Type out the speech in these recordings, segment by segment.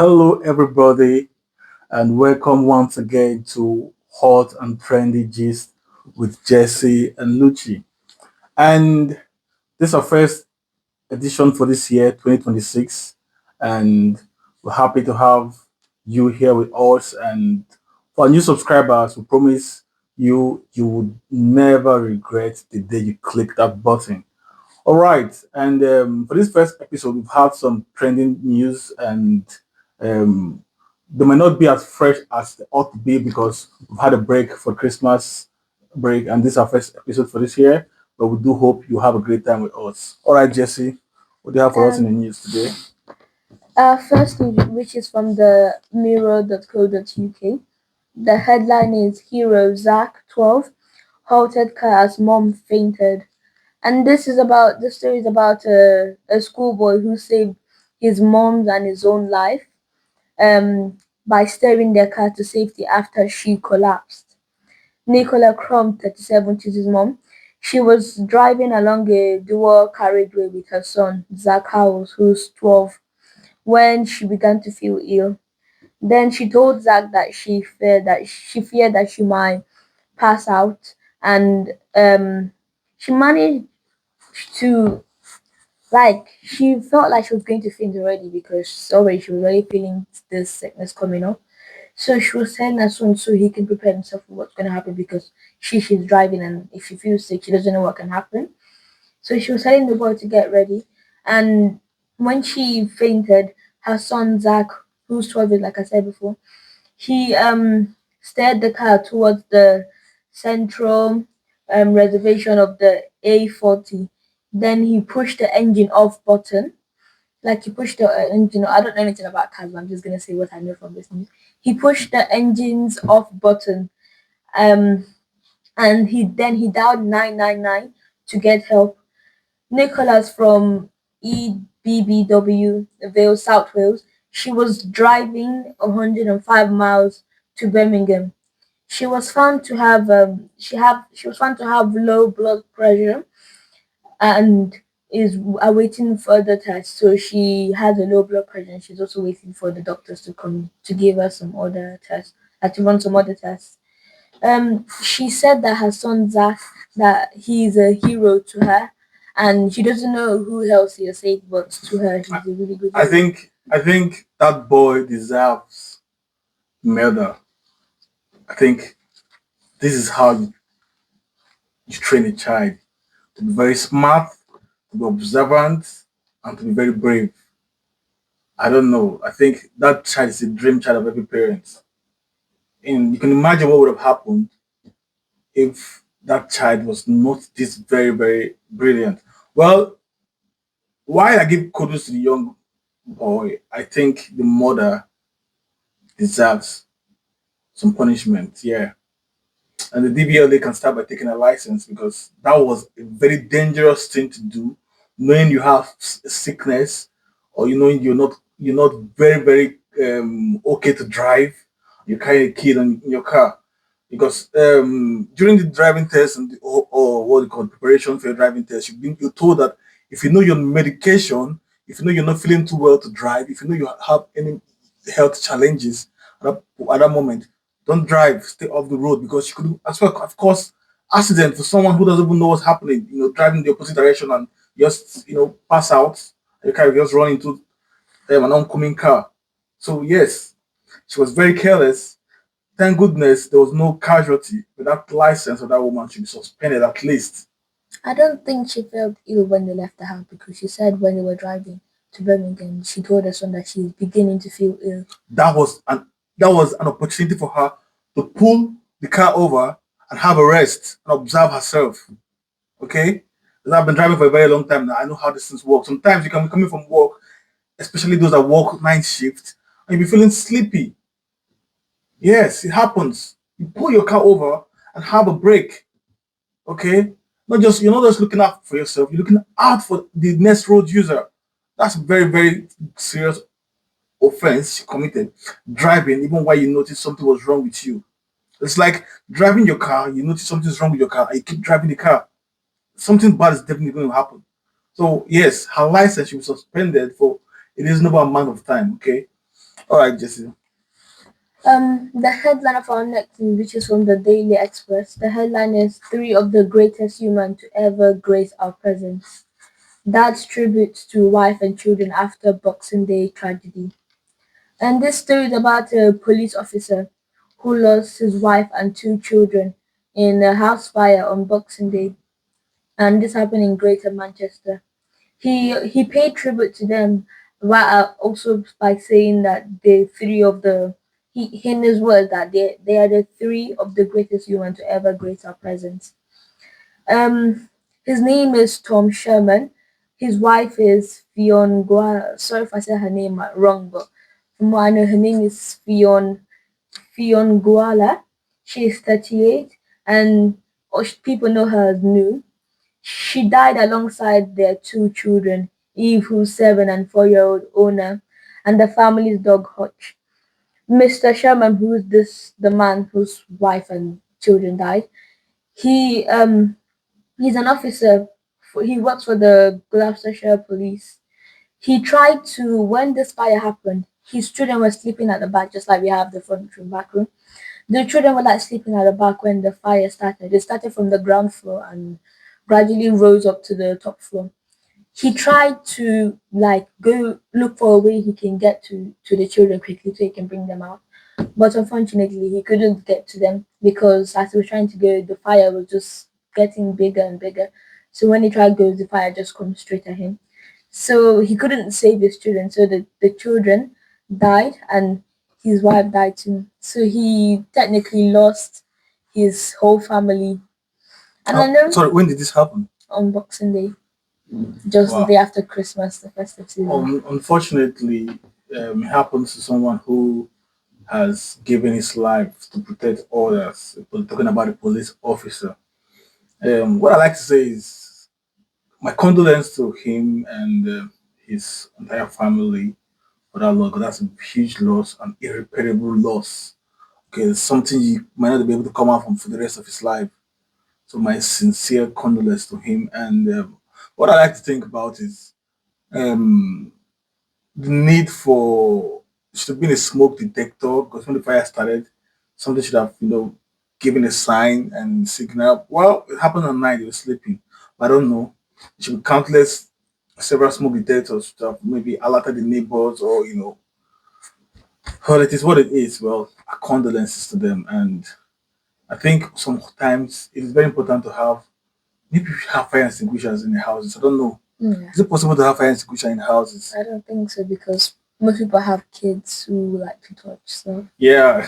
Hello, everybody, and welcome once again to Hot and Trendy Gist with Jesse and Luchi. And this is our first edition for this year, 2026, and we're happy to have you here with us. And for our new subscribers, we promise you would never regret the day you click that button. All right, and for this first episode, we've had some trending news, and um, they might not be as fresh as they ought to be because we've had a break for Christmas break, and this is our first episode for this year. But we do hope you have a great time with us. All right, Jesse, what do you have for us in the Um, news today? First news, which is from the mirror.co.uk. The headline is Hero Zach 12 halted car as mom fainted. And the story is about a schoolboy who saved his mom's and his own life by steering their car to safety after she collapsed. Nicola Crumb, 37, which is his mom, she was driving along a dual carriageway with her son, Zach Howells, who's 12, when she began to feel ill. Then she told Zach that she feared that she might pass out, and she managed to she felt like she was going to faint already because already she was already feeling this sickness coming up. So she was telling her son so he can prepare himself for what's going to happen because she's driving, and if she feels sick, she doesn't know what can happen. So she was telling the boy to get ready, and when she fainted, her son Zach, who's 12, like I said before, he steered the car towards the central reservation of the A40. Then he pushed the engine off button. Like he pushed the engine. I don't know anything about cars, but I'm just gonna say what I know from this news. He pushed the engine's off button. Um, and he dialed 999 to get help. Nicholas from EBBW, Vale, South Wales. She was driving 105 miles to Birmingham. She was found to have she was found to have low blood pressure and is awaiting further tests. So she has a low blood pressure and she's also waiting for the doctors to come to give her some other tests, to run some other tests. She said that her son Zach, that he's a hero to her, and she doesn't know who else he has saved, but to her, he's a really good I hero. think I think that boy deserves murder. I think this is how you train a child to be very smart, to be observant, and to be very brave. I don't know. I think that child is a dream child of every parent. And you can imagine what would have happened if that child was not this very, very brilliant. Well, while I give kudos to the young boy, I think the mother deserves some punishment. Yeah. And the DBLA can start by taking a license because that was a very dangerous thing to do, knowing you have sickness or you know you're not very very okay to drive. You carry a kid in your car because during the driving test or what you call preparation for your driving test, you're told that if you know your medication, if you know you're not feeling too well to drive, if you know you have any health challenges at that moment, don't drive, stay off the road because you could as well, of course, accident for someone who doesn't even know what's happening, driving the opposite direction and just, pass out. You can just run into an oncoming car. So, yes, she was very careless. Thank goodness there was no casualty, but that license of that woman should be suspended at least. I don't think she felt ill when they left the house because she said when they were driving to Birmingham, she told her son that she's beginning to feel ill. That was an that was an opportunity for her to pull the car over and have a rest and observe herself. Okay? Because I've been driving for a very long time now. I know how these things work. Sometimes you can be coming from work, especially those that work night shift, and you be feeling sleepy. Yes, it happens. You pull your car over and have a break. Okay? Not just you're not just looking out for yourself, you're looking out for the next road user. That's very, very serious offense you committed. Driving even while you notice something was wrong with you. It's like driving your car, you notice something's wrong with your car, and you keep driving the car. Something bad is definitely going to happen. So yes, her license she was suspended for a reasonable amount of time. Okay, All right, Jesse. The headline of our next news, which is from the Daily Express, the headline is Three of the Greatest Human to Ever Grace Our Presence. Dad's tribute to wife and children after Boxing Day tragedy. And this story is about a police officer who lost his wife and two children in a house fire on Boxing Day, and this happened in Greater Manchester. He paid tribute to them while also by saying that the three of the he in his words that they are the three of the greatest human to ever grace our presence. Um, his name is Tom Sherman. His wife is Fionn Gua. Sorry if I said her name wrong, but from what I know, her name is Fionn Guala. She is 38, and people know her as Nu. She died alongside their two children, Eve, who's 7 and 4-year-old owner, and the family's dog Hutch. Mr. Sherman, who's the man whose wife and children died, he he's an officer. He works for the Gloucestershire Police. He tried to when this fire happened. His children were sleeping at the back, just like we have the front room, back room. The children were like sleeping at the back when the fire started. It started from the ground floor and gradually rose up to the top floor. He tried to like go look for a way he can get to the children quickly so he can bring them out. But unfortunately he couldn't get to them because as he was trying to go the fire was just getting bigger and bigger. So when he tried to go the fire just comes straight at him. So he couldn't save his children. So the children died and his wife died too. So he technically lost his whole family. And I know Sorry, when did this happen? on Boxing Day, just the Wow. day after Christmas, the festive season. Unfortunately, it happens to someone who has given his life to protect others. We're talking about a police officer. What I like to say is my condolence to him and his entire family for that loss. 'Cause that's a huge loss, an irreparable loss. Okay, it's something you might not be able to come out from for the rest of his life. So my sincere condolence to him. And what I like to think about is um, the need for should have been a smoke detector because when the fire started, something should have given a sign and signal. Well, it happened at night; they were sleeping. I don't know. It should be countless, several smoke detectors to have maybe alerted the neighbors or well, it is what it is. Well, our condolences to them, and I think sometimes it is very important to have maybe we should have fire extinguishers in the houses. I don't know. Yeah. Is it possible to have fire extinguisher in houses? I don't think so because most people have kids who like to touch stuff. Yeah.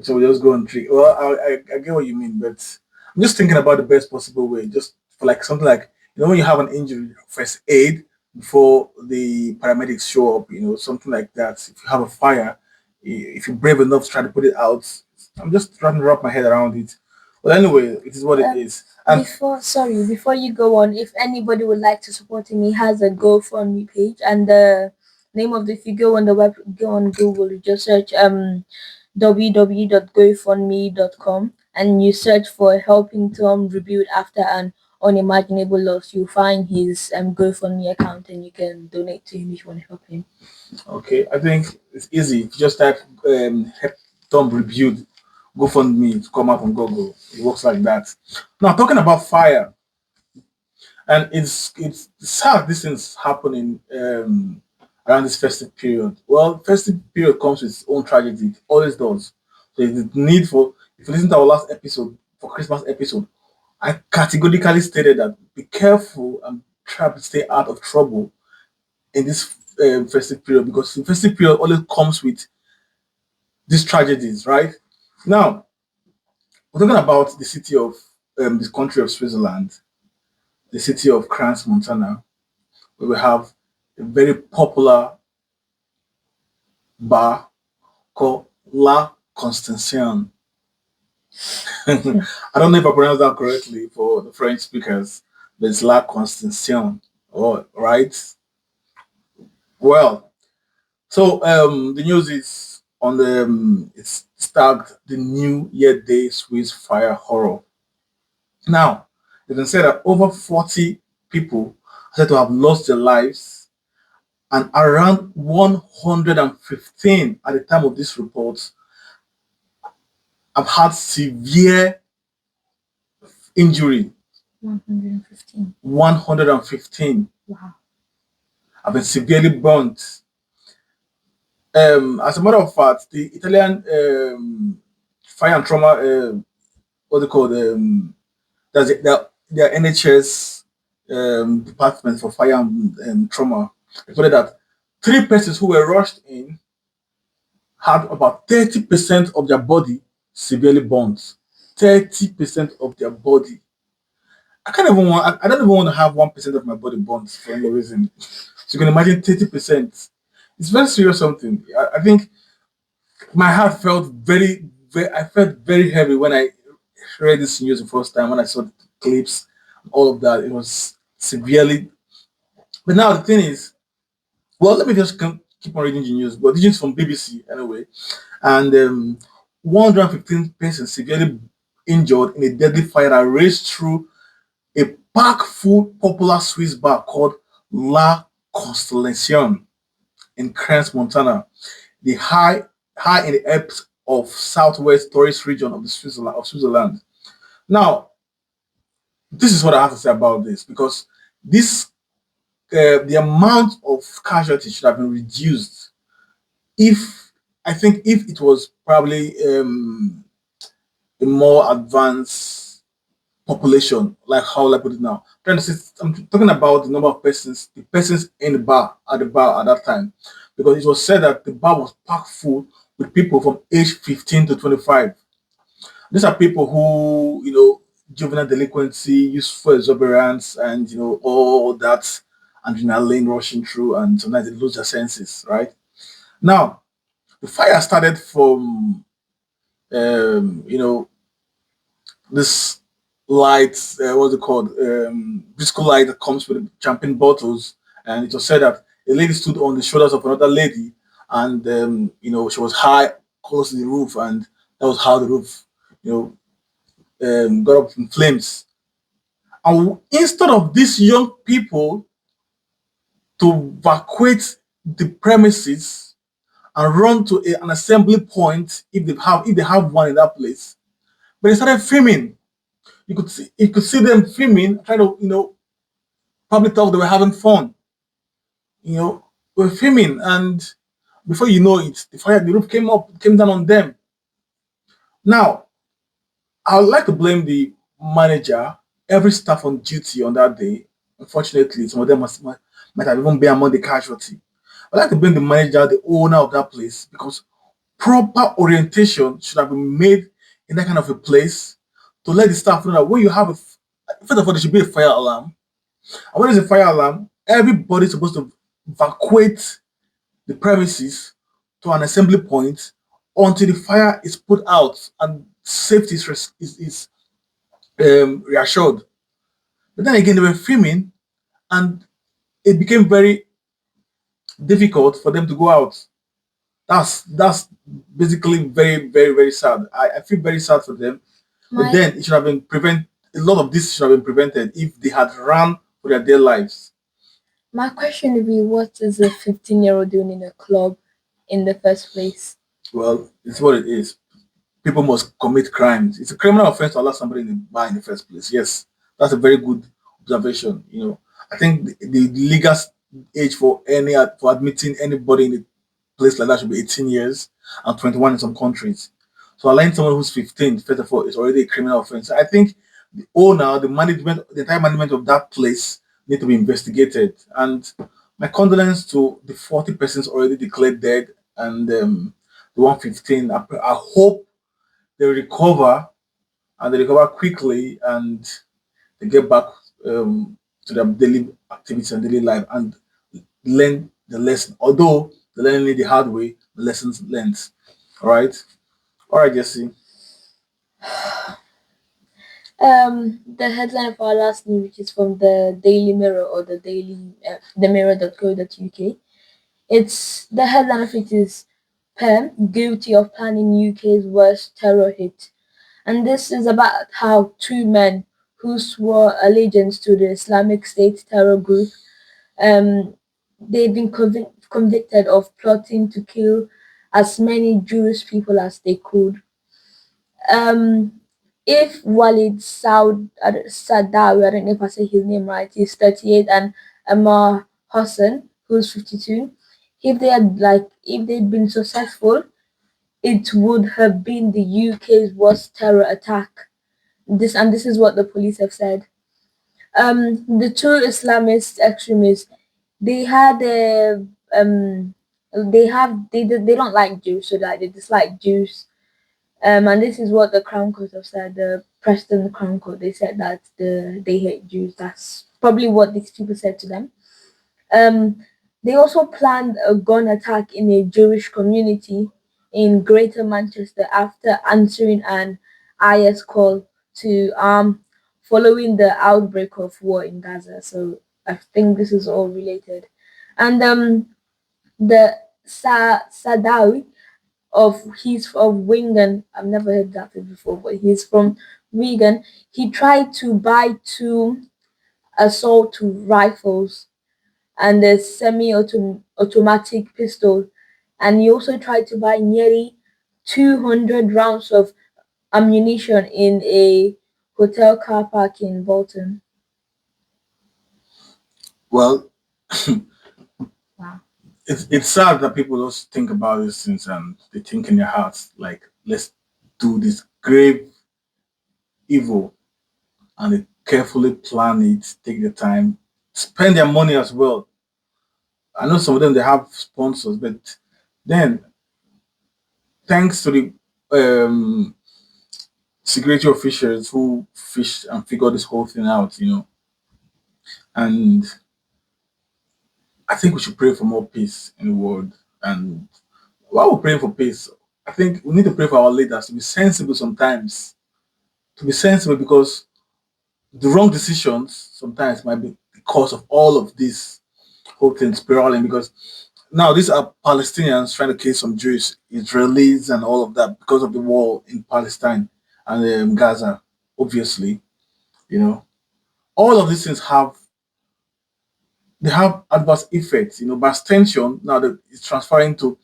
So we just go and trick. Well, I get what you mean, but I'm just thinking about the best possible way. Just for like something like when you have an injury, first aid before the paramedics show up. Something like that. If you have a fire, if you're brave enough to try to put it out, I'm just trying to wrap my head around it. Well, anyway, it is what it Um, is. And before you go on, if anybody would like to support him, he has a GoFundMe page, and the name of the if you go on the web, go on Google, you just search www.gofundme.com, and you search for helping Tom rebuild after an unimaginable loss. You'll find his GoFundMe account, and you can donate to him if you want to help him. okay, I think it's easy. If you just type help Tom rebuild, GoFundMe to come up on Google. It works like that. Now talking about fire, and it's sad these things happening around this festive period. Well, festive period comes with its own tragedy. It always does. So the need for if you listen to our last episode for Christmas episode, I categorically stated that be careful and try to stay out of trouble in this festive period because the festive period always comes with these tragedies, right? Now we're talking about the city of this country of Switzerland, the city of Crans, Montana, where we have a very popular bar called La Constitution. I don't know if I pronounced that correctly for the French speakers, but it's La Constitution. Oh, right. Well, so the news is on the it's tagged the New Year Day Swiss fire horror. Now, it can say that over 40 people are said to have lost their lives and around 115 at the time of this report have had severe injury. 115. 115 Wow. have been severely burnt. As a matter of fact, the Italian fire and trauma, what they call there's their NHS department for fire and trauma reported that three persons who were rushed in had about 30% of their body severely burnt. 30% of their body. I can't even want. I don't even want to have 1% of my body burnt for any reason. So you can imagine 30%. It's very serious something. I think my heart felt very. I felt very heavy when I read this news the first time. When I saw the clips, all of that, it was severely. But now the thing is, well, let me just keep on reading the news. But this is from BBC anyway, and 115 persons severely injured in a deadly fire that raged through a packed full popular Swiss bar called La Constellation in Crans, Montana, the high in the Alps of southwest tourist region of Switzerland. Now, this is what I have to say about this because this the amount of casualties should have been reduced if I think if it was probably a more advanced population, like how will I put it now? I'm talking about the number of persons, the persons in the bar at that time, because it was said that the bar was packed full with people from age 15 to 25. These are people who, juvenile delinquency, useful exuberance, and all that adrenaline rushing through, and sometimes they lose their senses. Right now, the fire started from you know this light, what's it called? Disco light that comes with champagne bottles. And it was said that a lady stood on the shoulders of another lady, and she was high, close to the roof, and that was how the roof, got up in flames. And instead of these young people to evacuate the premises and run to an assembly point if they have one in that place, but they started filming. You could see them filming, trying to probably thought they were having fun. You know, we're filming, and before you know it, the roof came down on them. Now, I would like to blame the manager, every staff on duty on that day. Unfortunately, some of them might have even been among the casualty. I'd like to blame the manager, the owner of that place, because proper orientation should have been made in that kind of a place to let the staff know that when you have first of all, there should be a fire alarm. And when there's a fire alarm, everybody's supposed to evacuate the premises to an assembly point until the fire is put out and safety is reassured. But then again, they were filming, and it became very difficult for them to go out. That's basically very, very, very sad. I feel very sad for them. But My then it should have been prevent. A lot of this should have been prevented if they had run for their dear lives. my question would be, what is a 15-year-old doing in a club in the first place? Well, it's what it is. People must commit crimes. It's a criminal offense to allow somebody in the bar in the first place. Yes, that's a very good observation. I think the legal age for admitting anybody in a place like that should be 18 years and 21 in some countries. So allowing someone who's 15, first of all, is already a criminal offense. I think the owner, the entire management of that place need to be investigated. And my condolence to the 40 persons already declared dead and the 115. I hope they recover and they recover quickly and they get back to their daily activities and daily life and learn the lesson. Although they learn it the hard way, the lessons learned. All right, Jesse. The headline of our last news, which is from the Daily Mirror or the Mirror.co.uk. It's the headline of it is Pem guilty of planning UK's worst terror hit. And this is about how two men who swore allegiance to the Islamic State terror group um, They've been convicted of plotting to kill as many Jewish people as they could. Um, if Walid Sadawi, I don't know if I say his name right, is 38, and Amar Hassan, who's 52, if they'd been successful, it would have been the UK's worst terror attack. This is what the police have said. The two Islamist extremists, they had a they don't like Jews, so that they dislike Jews. And this is what the Crown Court have said. The Preston Crown Court, they said that they hate Jews. That's probably what these people said to them. Um, they also planned a gun attack in a Jewish community in Greater Manchester after answering an IS call to following the outbreak of war in Gaza. So I think this is all related. And the Sadawi he's of Wigan. I've never heard that before, but he's from Wigan. He tried to buy two assault rifles and a semi-automatic pistol, and he also tried to buy nearly 200 rounds of ammunition in a hotel car park in Bolton. Well, Wow. it's sad that people just think about these things and they think in their hearts like, let's do this grave evil, and they carefully plan it, take the time, spend their money as well. I know some of them they have sponsors, but then thanks to the security officials who fished and figured this whole thing out, and I think we should pray for more peace in the world. And while we're praying for peace, I think we need to pray for our leaders to be sensible sometimes, to be sensible because the wrong decisions sometimes might be the cause of all of this whole thing spiraling. Because now these are Palestinians trying to kill some Jews, Israelis, and all of that because of the war in Palestine and Gaza. Obviously, you know, all of these things have adverse effects. By extension, now that it's transferring to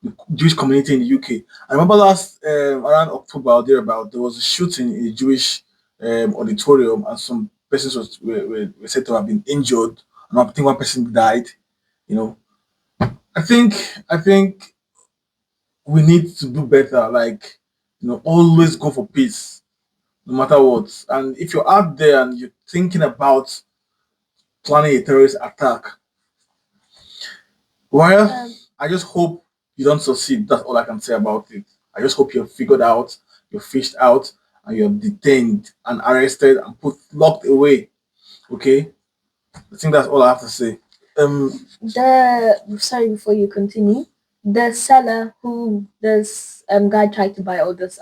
the Jewish community in the UK. I remember last around October or thereabout, there was a shooting in a Jewish auditorium, and some persons were said to have been injured, and I think one person died. You know, I think we need to do better. Like, always go for peace, no matter what. And if you're out there and you're thinking about planning a terrorist attack, well, Um, I just hope you don't succeed. That's all I can say about it. I just hope you're figured out, you're fished out, and you're detained and arrested and put locked away. Okay? I think that's all I have to say. the sorry before you continue, the seller who this guy tried to buy all this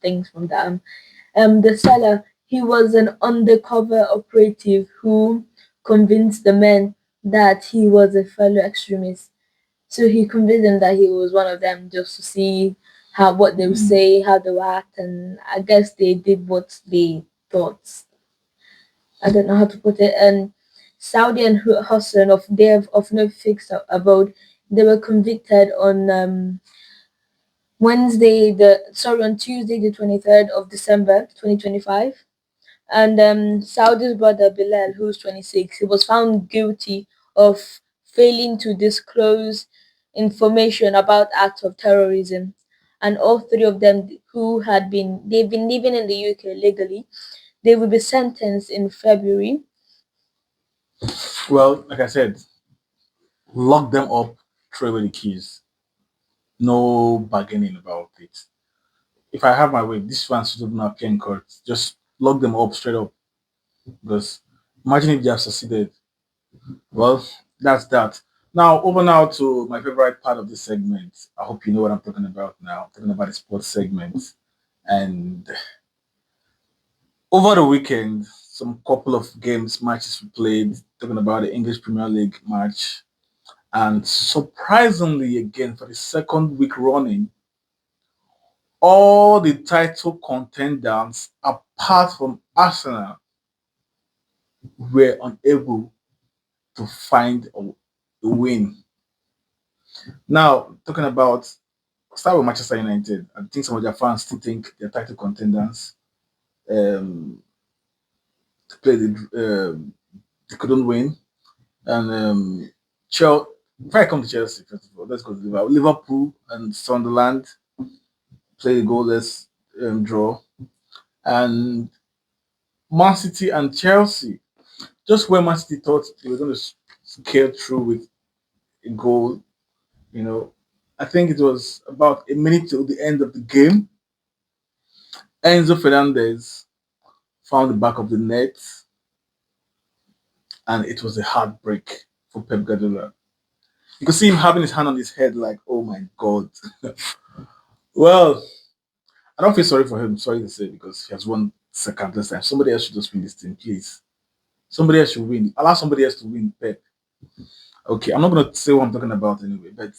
things from the seller, he was an undercover operative who convinced the men that he was a fellow extremist. So he convinced them that he was one of them just to see how what they would say, how they would act, and I guess they did what they thought. I don't know how to put it. And Saudi and Hassan of no fixed abode, they were convicted on on Tuesday the 23rd of December 2025. And Saudi's brother Bilal, who's 26, he was found guilty of failing to disclose information about acts of terrorism. And all three of them they've been living in the UK legally. They will be sentenced in February. Well, like I said, lock them up, throw away the keys. No bargaining about it. If I have my way, this one should not appear in court. Just lock them up straight up. Because imagine if they have succeeded. Well, that's that. Now to my favorite part of this segment. I hope you know what I'm talking about now. I'm talking about the sports segment. And over the weekend, some couple of games, matches we played, talking about the English Premier League match. And surprisingly, again, for the second week running, all the title contenders, apart from Arsenal, were unable to find a win. a win. Now, talking about start with Manchester United. I think some of their fans still think they're title contenders. Um, to play they couldn't win, and Chelsea. If I come to Chelsea first of all, let's go to Liverpool. Liverpool and Sunderland played a goalless draw, and Man City and Chelsea. Just when Man City thought they were going to scale through with a goal, you know, I think it was about a minute till the end of the game. Enzo Fernandez found the back of the net, and it was a heartbreak for Pep Guardiola. You could see him having his hand on his head, like, "Oh my God." Well, I don't feel sorry for him. Sorry to say, because he has won second this time. Somebody else should just win this thing, please. Somebody else should win. Allow somebody else to win. Pep. Okay, I'm not gonna say what I'm talking about anyway, but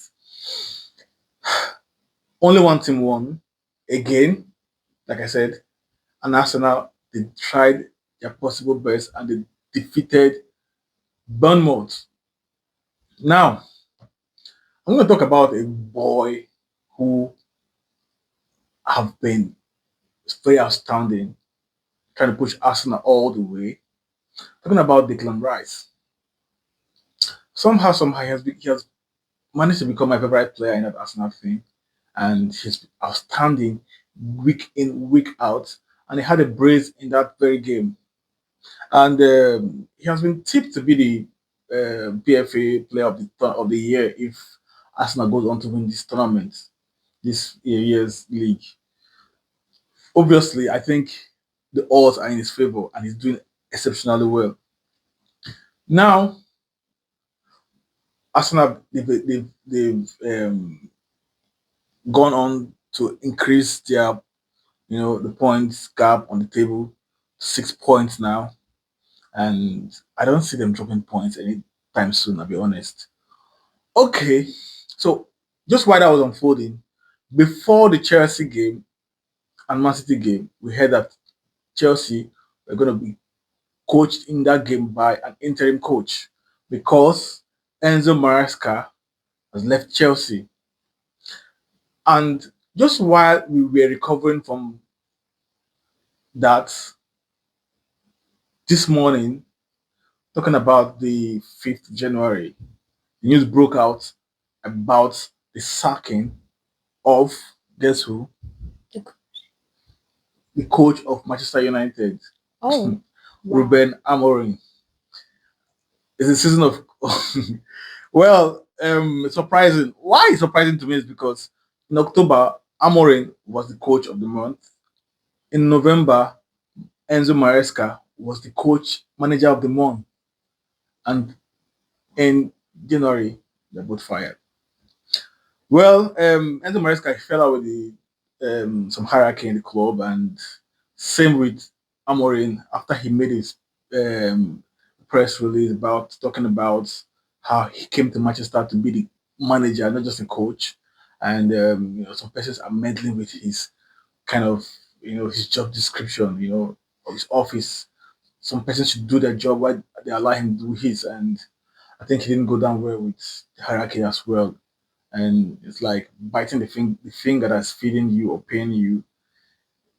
only one team won again. Like I said, and Arsenal, they tried their possible best and they defeated Bournemouth. Now, I'm going to talk about a boy who have been very outstanding, trying to push Arsenal all the way. Talking about Declan Rice. Somehow, he has managed to become my favorite player in that Arsenal thing, and he's outstanding week in, week out. And he had a brace in that very game. And he has been tipped to be the PFA Player of the Year if Arsenal goes on to win this tournament, this year's league. Obviously, I think the odds are in his favor, and he's doing exceptionally well. Now, Arsenal they've gone on to increase their the points gap on the table, 6 points now, and I don't see them dropping points anytime soon. I'll be honest. Okay, so just while that was unfolding, before the Chelsea game and Man City game, we heard that Chelsea were going to be coached in that game by an interim coach because Enzo Maresca has left Chelsea. And just while we were recovering from that, this morning, talking about the 5th January, the news broke out about the sacking of, guess who? The coach of Manchester United, Oh, wow. Ruben Amorim. It's a season of well, it's surprising. Why it's surprising to me is because in October, Amorim was the coach of the month. In November, Enzo Maresca was the coach manager of the month, and in January, they're both fired. Well, Enzo Maresca fell out with the some hierarchy in the club, and same with Amorim after he made his um, press release about talking about how he came to Manchester to be the manager, not just a coach. And some persons are meddling with his kind of his job description, of his office. Some persons should do their job while they allow him to do his, and I think he didn't go down well with the hierarchy as well. And it's like biting the finger that's feeding you or paying you.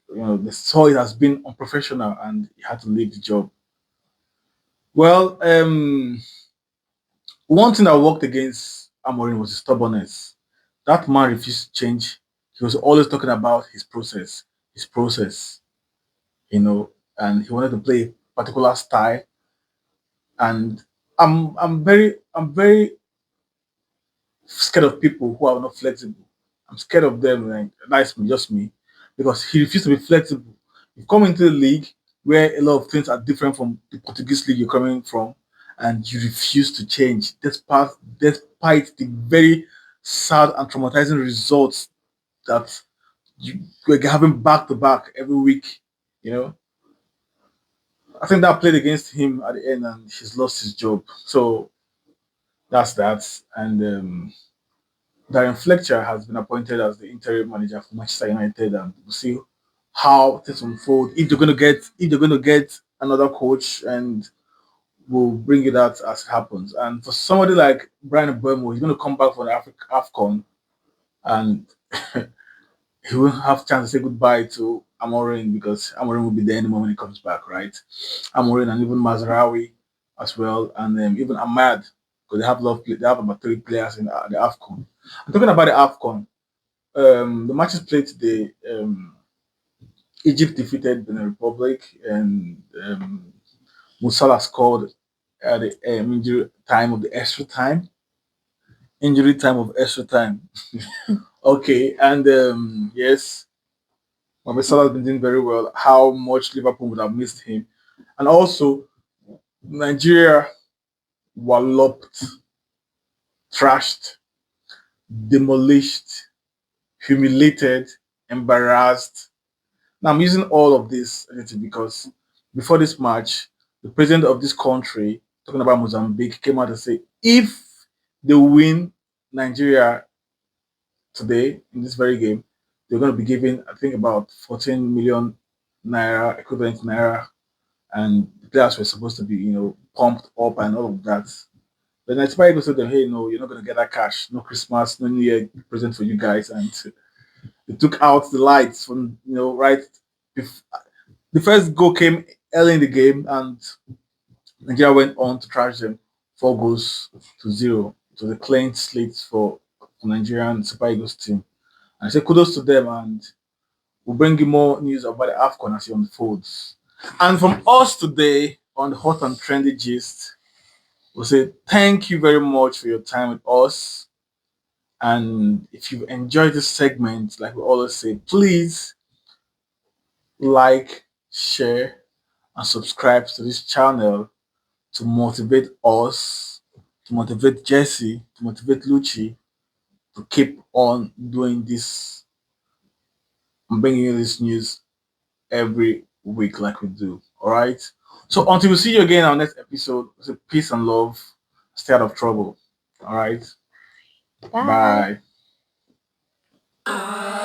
The soil has been unprofessional, and he had to leave the job. Well, one thing that worked against Amorim was his stubbornness. That man refused to change. He was always talking about his process, and he wanted to play a particular style. And I'm very scared of people who are not flexible. I'm scared of them. Like that's me, just me, because he refused to be flexible. You come into the league where a lot of things are different from the Portuguese league you're coming from, and you refuse to change despite the very sad and traumatizing results that we're having back to back every week. You know, I think that played against him at the end, and he's lost his job. So that's that, and. Darren Fletcher has been appointed as the interim manager for Manchester United, and we'll see how things unfold. If they're going to get another coach, and We'll bring it out as it happens. And for somebody like Brian Burmo, he's going to come back for the AFCON, and he won't have chance to say goodbye to Amorim because Amorim will be there anymore when he comes back, right? Amorim and even Mazraoui as well, and even Ahmad, because they have they have about 3 players in the AFCON. I'm talking about the AFCON. The matches played today. Egypt defeated Benin Republic, and Musala scored at the injury time of the extra time. Injury time of extra time. Okay, and yes, Mohamed Salah has been doing very well. How much Liverpool would have missed him, and also Nigeria walloped, trashed, demolished, humiliated, embarrassed. Now I'm using all of this because before this match, the president of this country, talking about Mozambique, came out and said if they win Nigeria today in this very game, they're going to be giving I think about 14 million naira equivalent naira, and the players were supposed to be pumped up and all of that. But Nigeria Eagles told them, hey, no, you're not going to get that cash. No Christmas, no New Year present for you guys, and they took out the lights from right. The first goal came early in the game, and Nigeria went on to trash them 4 goals to 0. It was a clean slate for Nigerian Super Eagles team. And I say kudos to them, and we'll bring you more news about the AFCON as it unfolds. And from us today on the Hot and Trendy Gist, we'll say thank you very much for your time with us. And if you enjoyed this segment, like we always say, please like, share, and subscribe to this channel to motivate us, to motivate Jesse, to motivate Luchi to keep on doing this and bringing you this news every week like we do. All right. So until we see you again in our next episode, say peace and love. Stay out of trouble. All right. Bye. Bye.